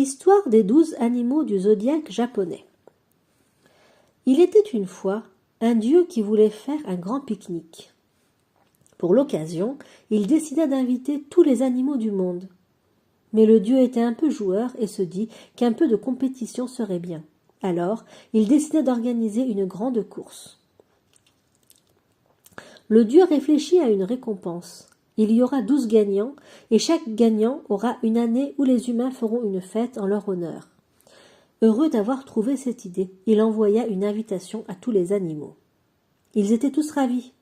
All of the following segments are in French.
Histoire des 12 animaux du zodiaque japonais. Il était une fois un dieu qui voulait faire un grand pique-nique. Pour l'occasion, il décida d'inviter tous les animaux du monde. Mais le dieu était un peu joueur et se dit qu'un peu de compétition serait bien. Alors, il décida d'organiser une grande course. Le dieu réfléchit à une récompense. Il y aura 12 gagnants, et chaque gagnant aura une année où les humains feront une fête en leur honneur. Heureux d'avoir trouvé cette idée, il envoya une invitation à tous les animaux. Ils étaient tous ravis,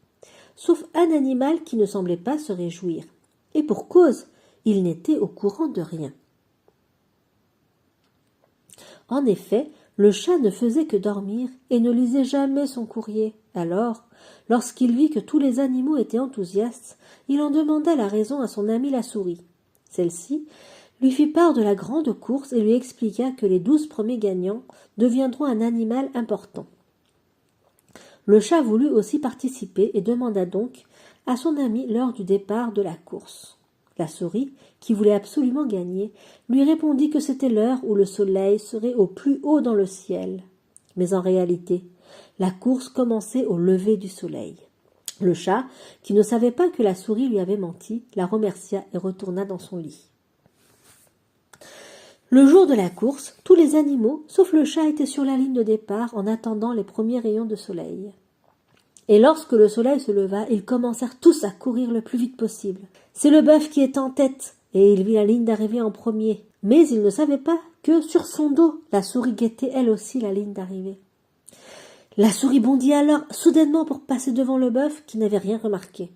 sauf un animal qui ne semblait pas se réjouir. Et pour cause, il n'était au courant de rien. En effet, le chat ne faisait que dormir et ne lisait jamais son courrier. Alors, lorsqu'il vit que tous les animaux étaient enthousiastes, il en demanda la raison à son amie la souris. Celle-ci lui fit part de la grande course et lui expliqua que les 12 premiers gagnants deviendront un animal important. Le chat voulut aussi participer et demanda donc à son ami l'heure du départ de la course. La souris, qui voulait absolument gagner, lui répondit que c'était l'heure où le soleil serait au plus haut dans le ciel. Mais en réalité, la course commençait au lever du soleil. Le chat, qui ne savait pas que la souris lui avait menti, la remercia et retourna dans son lit. Le jour de la course, tous les animaux, sauf le chat, étaient sur la ligne de départ en attendant les premiers rayons de soleil. Et lorsque le soleil se leva, ils commencèrent tous à courir le plus vite possible. C'est le bœuf qui est en tête, et il vit la ligne d'arrivée en premier. Mais il ne savait pas que, sur son dos, la souris guettait elle aussi la ligne d'arrivée. La souris bondit alors soudainement pour passer devant le bœuf qui n'avait rien remarqué.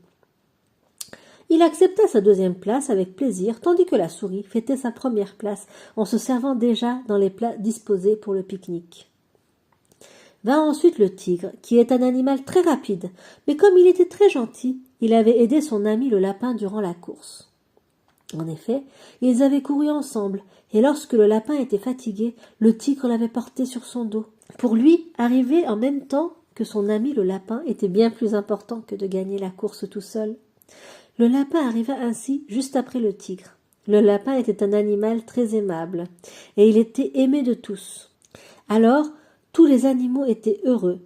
Il accepta sa deuxième place avec plaisir, tandis que la souris fêtait sa première place en se servant déjà dans les plats disposés pour le pique-nique. Vint ensuite le tigre, qui est un animal très rapide, mais comme il était très gentil, il avait aidé son ami le lapin durant la course. En effet, ils avaient couru ensemble, et lorsque le lapin était fatigué, le tigre l'avait porté sur son dos. Pour lui, arriver en même temps que son ami le lapin était bien plus important que de gagner la course tout seul. Le lapin arriva ainsi juste après le tigre. Le lapin était un animal très aimable, et il était aimé de tous. Alors, tous les animaux étaient heureux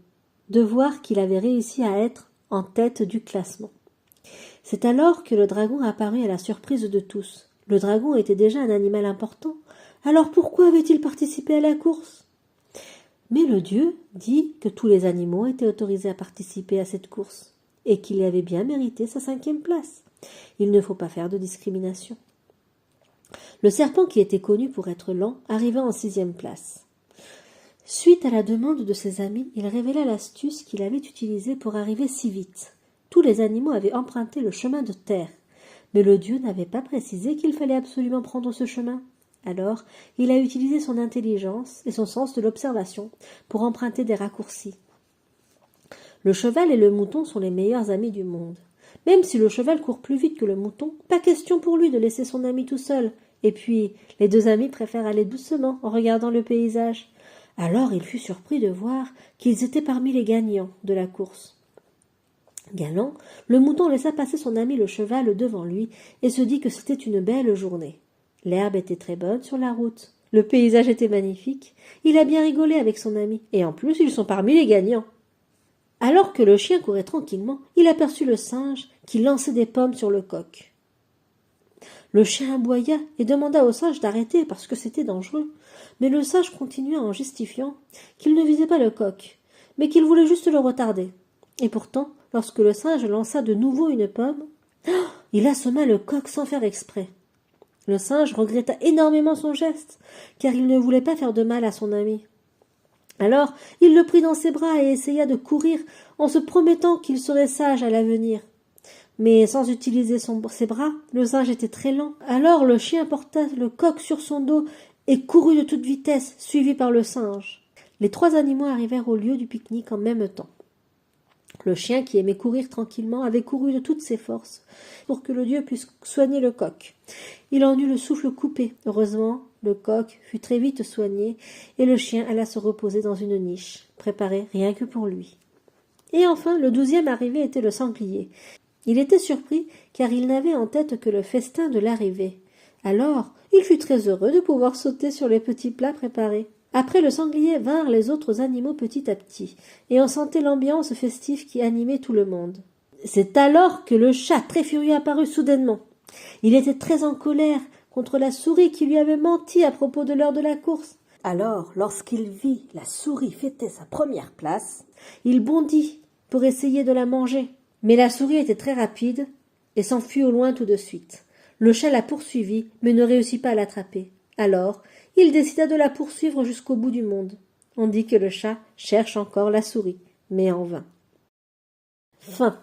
de voir qu'il avait réussi à être en tête du classement. C'est alors que le dragon apparut à la surprise de tous. Le dragon était déjà un animal important. Alors pourquoi avait-il participé à la course? Mais le dieu dit que tous les animaux étaient autorisés à participer à cette course et qu'il avait bien mérité sa 5e place. Il ne faut pas faire de discrimination. Le serpent, qui était connu pour être lent, arriva en 6e place. Suite à la demande de ses amis, il révéla l'astuce qu'il avait utilisée pour arriver si vite. Tous les animaux avaient emprunté le chemin de terre, mais le dieu n'avait pas précisé qu'il fallait absolument prendre ce chemin. Alors, il a utilisé son intelligence et son sens de l'observation pour emprunter des raccourcis. Le cheval et le mouton sont les meilleurs amis du monde. Même si le cheval court plus vite que le mouton, pas question pour lui de laisser son ami tout seul. Et puis, les deux amis préfèrent aller doucement en regardant le paysage. Alors il fut surpris de voir qu'ils étaient parmi les gagnants de la course. Galant, le mouton laissa passer son ami le cheval devant lui et se dit que c'était une belle journée. L'herbe était très bonne sur la route, le paysage était magnifique, il a bien rigolé avec son ami, et en plus ils sont parmi les gagnants. Alors que le chien courait tranquillement, il aperçut le singe qui lançait des pommes sur le coq. Le chien aboya et demanda au singe d'arrêter parce que c'était dangereux. Mais le singe continua en justifiant qu'il ne visait pas le coq, mais qu'il voulait juste le retarder. Et pourtant, lorsque le singe lança de nouveau une pomme, il assomma le coq sans faire exprès. Le singe regretta énormément son geste, car il ne voulait pas faire de mal à son ami. Alors, il le prit dans ses bras et essaya de courir en se promettant qu'il serait sage à l'avenir. Mais sans utiliser ses bras, le singe était très lent. Alors le chien porta le coq sur son dos et courut de toute vitesse, suivi par le singe. Les 3 animaux arrivèrent au lieu du pique-nique en même temps. Le chien, qui aimait courir tranquillement, avait couru de toutes ses forces pour que le dieu puisse soigner le coq. Il en eut le souffle coupé. Heureusement, le coq fut très vite soigné et le chien alla se reposer dans une niche, préparée rien que pour lui. Et enfin, le 12e arrivé était le sanglier. Il était surpris car il n'avait en tête que le festin de l'arrivée. Alors, il fut très heureux de pouvoir sauter sur les petits plats préparés. Après le sanglier vinrent les autres animaux petit à petit, et on sentait l'ambiance festive qui animait tout le monde. C'est alors que le chat très furieux apparut soudainement. Il était très en colère contre la souris qui lui avait menti à propos de l'heure de la course. Alors, lorsqu'il vit la souris fêter sa première place, il bondit pour essayer de la manger. Mais la souris était très rapide et s'enfuit au loin tout de suite. Le chat la poursuivit, mais ne réussit pas à l'attraper. Alors, il décida de la poursuivre jusqu'au bout du monde. On dit que le chat cherche encore la souris, mais en vain. Fin.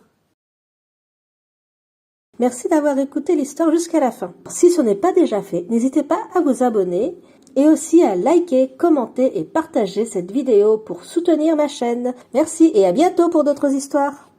Merci d'avoir écouté l'histoire jusqu'à la fin. Si ce n'est pas déjà fait, n'hésitez pas à vous abonner et aussi à liker, commenter et partager cette vidéo pour soutenir ma chaîne. Merci et à bientôt pour d'autres histoires.